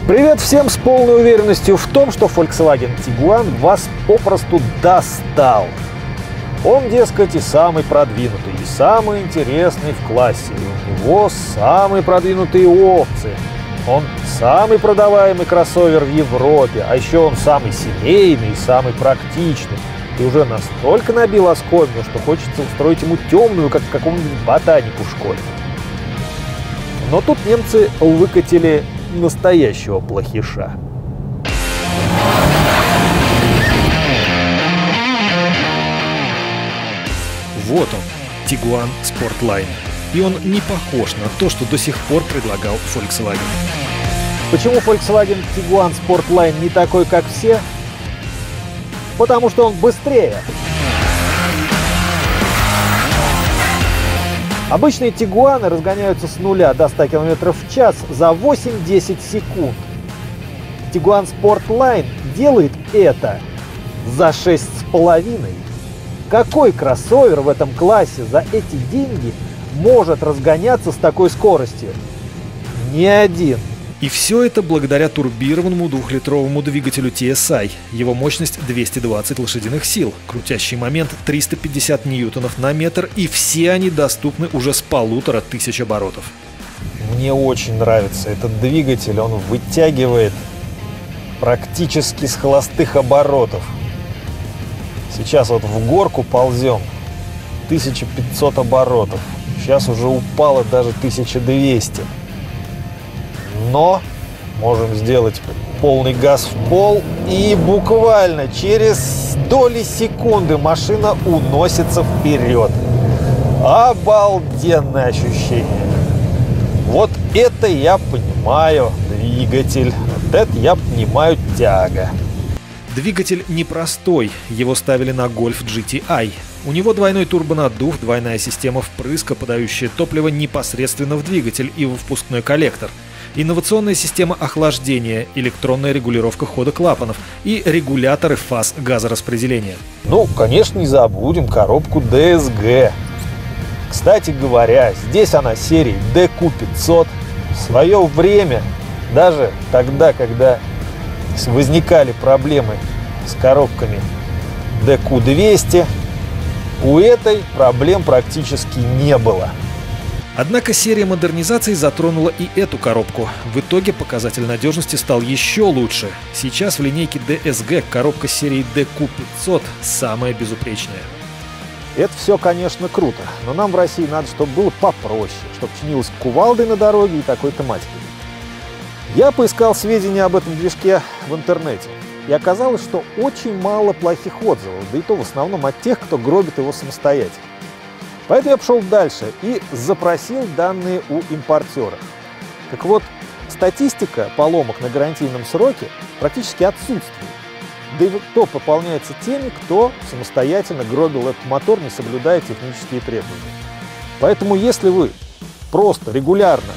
Привет всем с полной уверенностью в том, что Volkswagen Tiguan вас попросту достал. Он, дескать, и самый продвинутый, и самый интересный в классе. И у него самые продвинутые опции. Он самый продаваемый кроссовер в Европе, а еще он самый семейный и самый практичный. И уже настолько набил оскомину, что хочется устроить ему темную, как какому-нибудь ботанику в школе. Но тут немцы выкатили настоящего плохиша. Вот он, Tiguan Sportline. И он не похож на то, что до сих пор предлагал Volkswagen. Почему Volkswagen Tiguan Sportline не такой, как все? Потому что он быстрее. Обычные Тигуаны разгоняются с 0 до 100 км в час за 8-10 секунд. Tiguan Sportline делает это за 6,5. Какой кроссовер в этом классе за эти деньги может разгоняться с такой скоростью? Ни один. И все это благодаря турбированному двухлитровому двигателю TSI. Его мощность 220 лошадиных сил, крутящий момент 350 ньютонов на метр, и все они доступны уже с 1500 оборотов. Мне очень нравится этот двигатель, он вытягивает практически с холостых оборотов. Сейчас вот в горку ползем, 1500 оборотов, сейчас уже упало даже 1200. Но можем сделать полный газ в пол, и буквально через доли секунды машина уносится вперед. Обалденное ощущение. Вот это я понимаю двигатель, вот это я понимаю тяга. Двигатель непростой, его ставили на Golf GTI. У него двойной турбонаддув, двойная система впрыска, подающая топливо непосредственно в двигатель и в впускной коллектор. Инновационная система охлаждения, электронная регулировка хода клапанов и регуляторы фаз газораспределения. Ну, конечно, не забудем коробку DSG. Кстати говоря, здесь она серии DQ500. В свое время, даже тогда, когда возникали проблемы с коробками DQ200, у этой проблем практически не было. Однако серия модернизаций затронула и эту коробку. В итоге показатель надежности стал еще лучше. Сейчас в линейке DSG коробка серии DQ500 самая безупречная. Это все, конечно, круто, но нам в России надо, чтобы было попроще, чтобы чинилось кувалдой на дороге и такой тематикой. Я поискал сведения об этом движке в интернете, и оказалось, что очень мало плохих отзывов, да и то в основном от тех, кто гробит его самостоятельно. Поэтому я пошел дальше и запросил данные у импортеров. Так вот, статистика поломок на гарантийном сроке практически отсутствует. Да и то пополняется теми, кто самостоятельно гробил этот мотор, не соблюдая технические требования. Поэтому если вы просто регулярно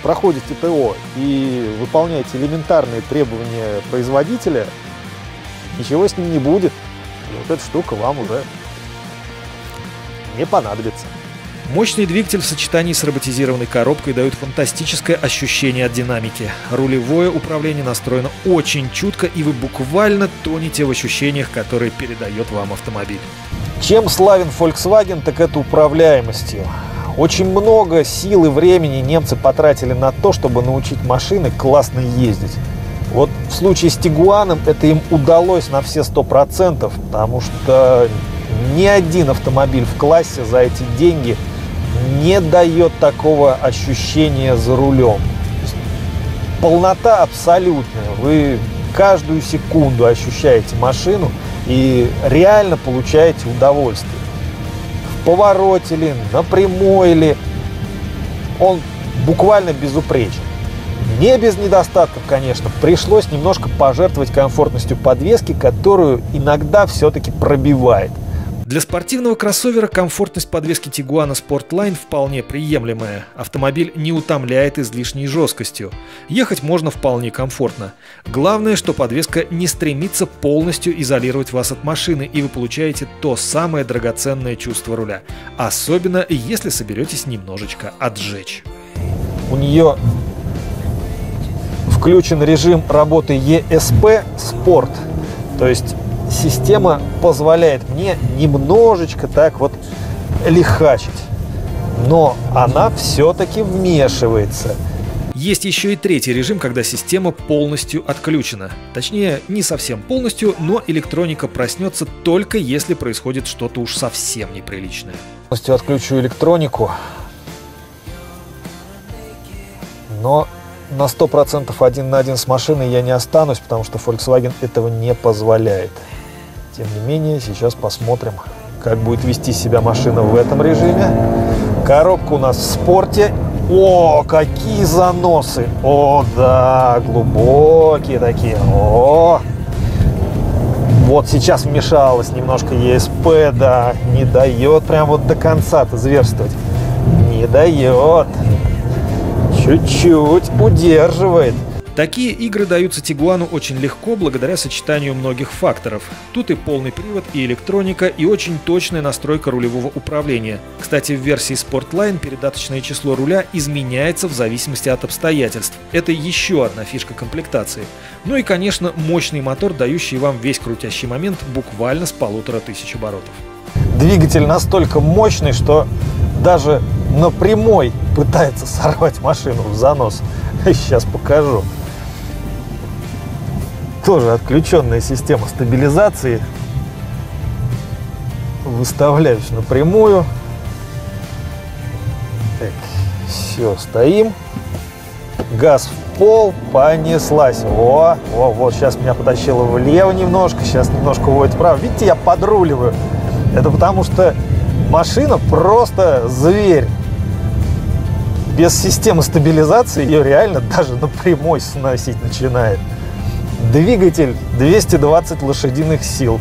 проходите ТО и выполняете элементарные требования производителя, ничего с ним не будет. И вот эта штука вам уже не понадобится. Мощный двигатель в сочетании с роботизированной коробкой дает фантастическое ощущение от динамики. Рулевое управление настроено очень чутко, и вы буквально тонете в ощущениях, которые передает вам автомобиль. Чем славен Volkswagen, так это управляемостью. Очень много сил и времени немцы потратили на то, чтобы научить машины классно ездить. Вот в случае с Тигуаном это им удалось на все 100%, потому что ни один автомобиль в классе за эти деньги не дает такого ощущения за рулем. Полнота абсолютная. Вы каждую секунду ощущаете машину и реально получаете удовольствие. В повороте ли, на прямой ли, он буквально безупречен. Не без недостатков, конечно. Пришлось немножко пожертвовать комфортностью подвески, которую иногда все-таки пробивает. Для спортивного кроссовера комфортность подвески Tiguan Sportline вполне приемлемая. Автомобиль не утомляет излишней жесткостью. Ехать можно вполне комфортно. Главное, что подвеска не стремится полностью изолировать вас от машины, и вы получаете то самое драгоценное чувство руля. Особенно, если соберетесь немножечко отжечь. У нее включен режим работы ESP Sport, то есть система позволяет мне немножечко так вот лихачить, но она все-таки вмешивается. Есть еще и третий режим, когда система полностью отключена. Точнее, не совсем полностью, но электроника проснется только если происходит что-то уж совсем неприличное. Полностью отключу электронику, но на 100% один на один с машиной я не останусь, потому что Volkswagen этого не позволяет. Тем не менее, сейчас посмотрим, как будет вести себя машина в этом режиме. Коробка у нас в спорте. О, какие заносы! О, да, глубокие такие. О, вот сейчас вмешалась немножко ESP, да, не дает прям вот до конца-то зверствовать. Не дает. Чуть-чуть удерживает. Такие игры даются Тигуану очень легко благодаря сочетанию многих факторов. Тут и полный привод, и электроника, и очень точная настройка рулевого управления. Кстати, в версии Sportline передаточное число руля изменяется в зависимости от обстоятельств. Это еще одна фишка комплектации. Ну и, конечно, мощный мотор, дающий вам весь крутящий момент буквально с 1500 оборотов. Двигатель настолько мощный, что даже на прямой пытается сорвать машину в занос. Сейчас покажу. Тоже отключенная система стабилизации. Выставляюсь напрямую. Так, все, стоим. Газ в пол, понеслась. О, вот сейчас меня потащило влево немножко, сейчас немножко уводит вправо. Видите, я подруливаю. Это потому что машина просто зверь. Без системы стабилизации ее реально даже на прямой сносить начинает. Двигатель 220 лошадиных сил.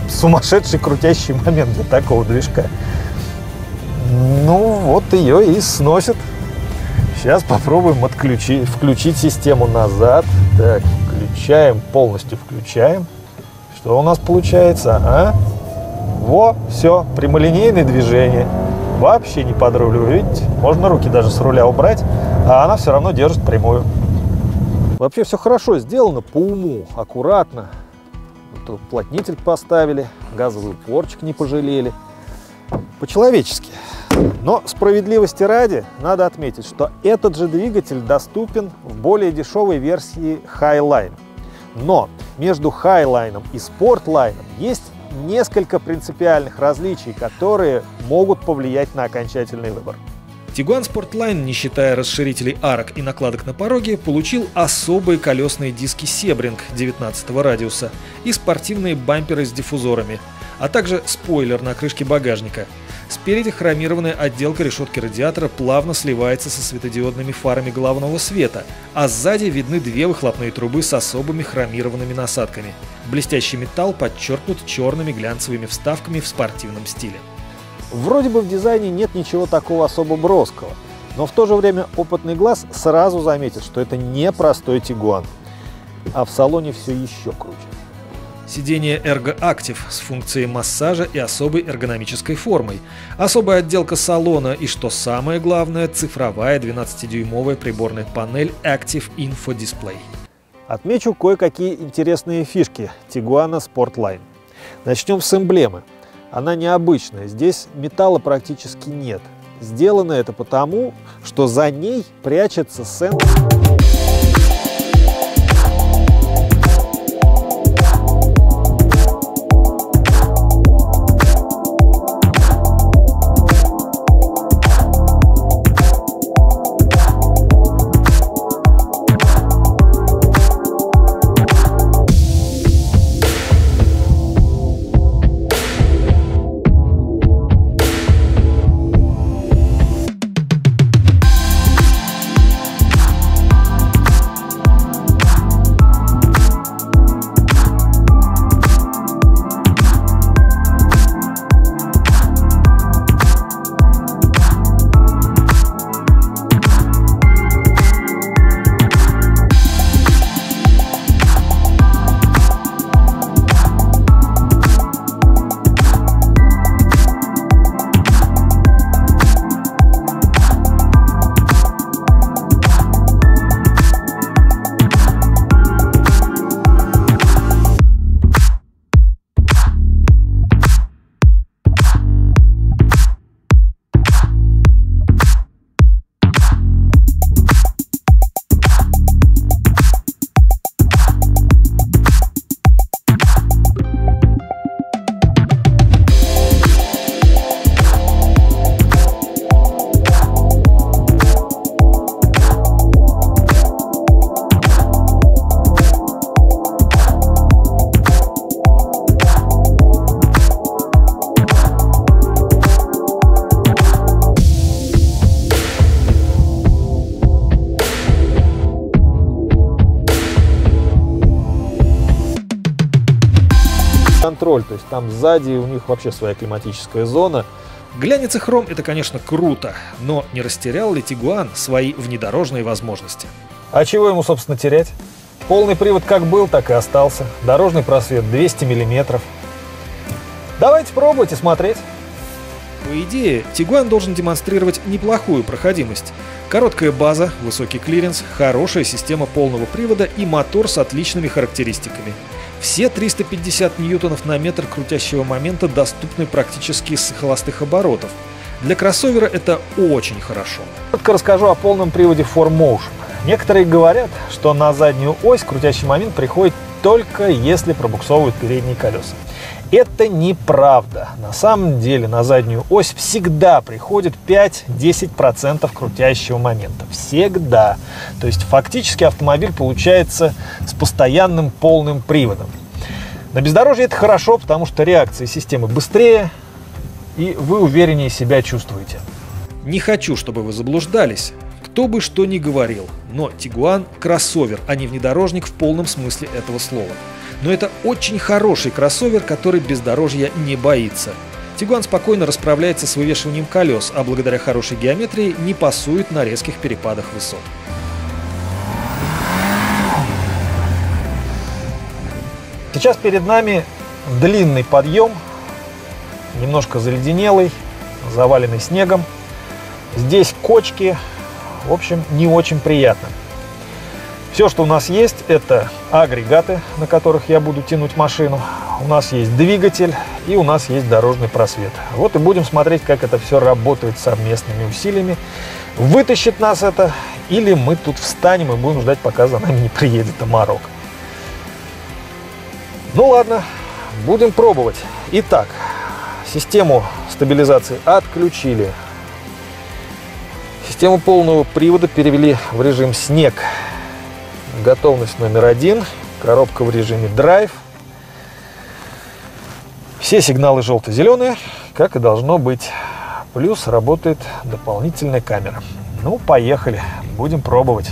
Сумасшедший крутящий момент для такого движка. Ну, вот ее и сносит. Сейчас попробуем включить систему назад. Так, включаем, полностью включаем. Что у нас получается, а? Во, все, прямолинейное движение. Вообще не подруливаю, видите? Можно руки даже с руля убрать, а она все равно держит прямую. Вообще все хорошо сделано, по уму, аккуратно. Вот уплотнитель поставили, газовый упорчик не пожалели. По-человечески. Но справедливости ради, надо отметить, что этот же двигатель доступен в более дешевой версии Highline. Но между Highline и Sportline есть несколько принципиальных различий, которые могут повлиять на окончательный выбор. Tiguan Sportline, не считая расширителей арок и накладок на пороге, получил особые колесные диски Sebring 19 радиуса и спортивные бамперы с диффузорами, а также спойлер на крышке багажника. Спереди хромированная отделка решетки радиатора плавно сливается со светодиодными фарами головного света, а сзади видны две выхлопные трубы с особыми хромированными насадками. Блестящий металл подчеркнут черными глянцевыми вставками в спортивном стиле. Вроде бы в дизайне нет ничего такого особо броского, но в то же время опытный глаз сразу заметит, что это не простой Tiguan, а в салоне все еще круче. Сиденье Ergo Active с функцией массажа и особой эргономической формой, особая отделка салона и, что самое главное, цифровая 12-дюймовая приборная панель Active Info Display. Отмечу кое-какие интересные фишки Tiguan Sportline. Начнем с эмблемы. Она необычная, здесь металла практически нет. Сделано это потому, что за ней прячется сенсор. круиз-контроль, то есть там сзади у них вообще своя климатическая зона. Глянец и хром — это, конечно, круто, но не растерял ли Тигуан свои внедорожные возможности? А чего ему, собственно, терять? Полный привод как был, так и остался. Дорожный просвет 200 миллиметров. Давайте пробовать и смотреть. По идее, Тигуан должен демонстрировать неплохую проходимость. Короткая база, высокий клиренс, хорошая система полного привода и мотор с отличными характеристиками. Все 350 ньютонов на метр крутящего момента доступны практически с холостых оборотов. Для кроссовера это очень хорошо. Коротко расскажу о полном приводе 4Motion. Некоторые говорят, что на заднюю ось крутящий момент приходит только если пробуксовывают передние колеса. Это неправда. На самом деле на заднюю ось всегда приходит 5-10% крутящего момента. Всегда. То есть фактически автомобиль получается с постоянным полным приводом. На бездорожье это хорошо, потому что реакция системы быстрее, и вы увереннее себя чувствуете. Не хочу, чтобы вы заблуждались. Кто бы что ни говорил, но Тигуан – кроссовер, а не внедорожник в полном смысле этого слова. Но это очень хороший кроссовер, который бездорожья не боится. Тигуан спокойно расправляется с вывешиванием колес, а благодаря хорошей геометрии не пасует на резких перепадах высот. Сейчас перед нами длинный подъем, немножко заледенелый, заваленный снегом. Здесь кочки, в общем, не очень приятно. Все, что у нас есть, это агрегаты, на которых я буду тянуть машину. У нас есть двигатель и у нас есть дорожный просвет. Вот и будем смотреть, как это все работает совместными усилиями. Вытащит нас это, или мы тут встанем и будем ждать, пока за нами не приедет Амарок. Ну ладно, будем пробовать. Итак, систему стабилизации отключили. Систему полного привода перевели в режим снег. Готовность номер 1. Коробка в режиме драйв. Все сигналы желто-зеленые, как и должно быть. Плюс работает дополнительная камера. Ну, поехали. Будем пробовать.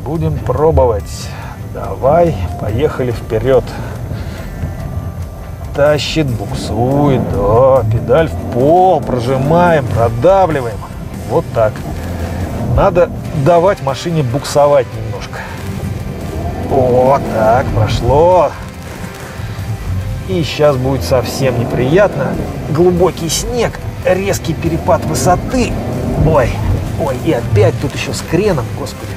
Будем пробовать. Давай, поехали вперед. Тащит, буксует. Да, педаль в пол. Прожимаем, продавливаем. Вот так. Надо давать машине буксовать немножко. Вот так, прошло. И сейчас будет совсем неприятно. Глубокий снег, резкий перепад высоты. Ой, ой, и опять тут еще с креном, господи.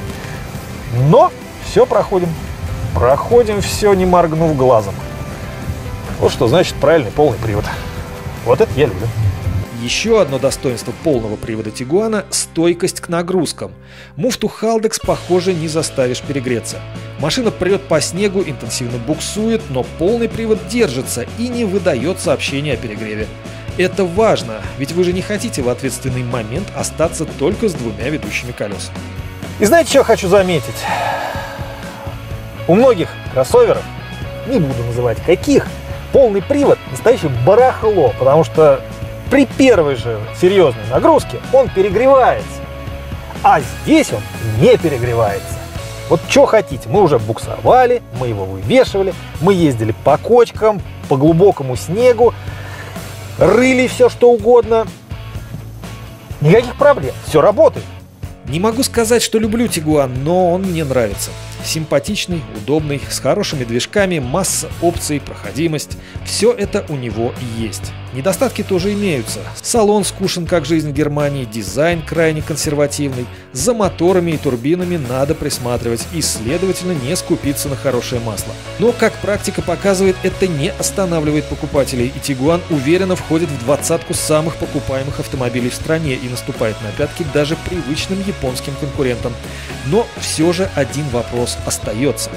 Но все проходим. Проходим все, не моргнув глазом. Вот что значит правильный полный привод. Вот это я люблю. Еще одно достоинство полного привода Тигуана – стойкость к нагрузкам. Муфту Haldex, похоже, не заставишь перегреться. Машина прет по снегу, интенсивно буксует, но полный привод держится и не выдает сообщения о перегреве. Это важно, ведь вы же не хотите в ответственный момент остаться только с двумя ведущими колесами. И знаете, что я хочу заметить? У многих кроссоверов, не буду называть каких, полный привод настоящее барахло, потому что при первой же серьезной нагрузке он перегревается, а здесь он не перегревается. Вот что хотите, мы уже буксовали, мы его вывешивали, мы ездили по кочкам, по глубокому снегу, рыли все что угодно. Никаких проблем, все работает. Не могу сказать, что люблю Тигуан, но он мне нравится. Симпатичный, удобный, с хорошими движками, масса опций, проходимость. Все это у него есть. Недостатки тоже имеются. Салон скучен, как жизнь в Германии, дизайн крайне консервативный. За моторами и турбинами надо присматривать и, следовательно, не скупиться на хорошее масло. Но, как практика показывает, это не останавливает покупателей, и Тигуан уверенно входит в двадцатку самых покупаемых автомобилей в стране и наступает на пятки даже привычным японским конкурентам. Но все же один вопрос остается.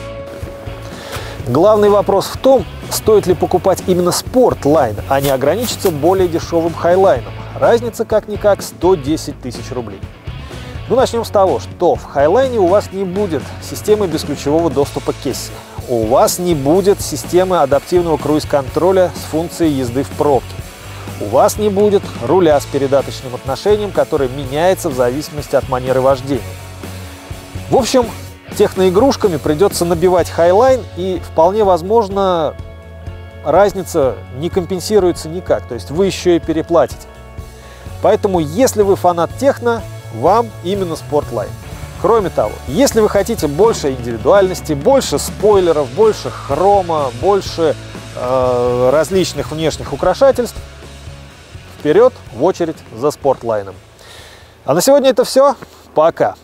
Главный вопрос в том, стоит ли покупать именно спортлайн, а не ограничиться более дешевым хайлайном. Разница как-никак 110 тысяч рублей. Ну, начнем с того, что в хайлайне у вас не будет системы бесключевого доступа Кесси. У вас не будет системы адаптивного круиз-контроля с функцией езды в пробке. У вас не будет руля с передаточным отношением, который меняется в зависимости от манеры вождения. В общем, техноигрушками придется набивать Highline, и вполне возможно разница не компенсируется никак, то есть вы еще и переплатите. Поэтому, если вы фанат техно, вам именно Sportline. Кроме того, если вы хотите больше индивидуальности, больше спойлеров, больше хрома, больше различных внешних украшательств, вперед в очередь за Sportline. А на сегодня это все. Пока!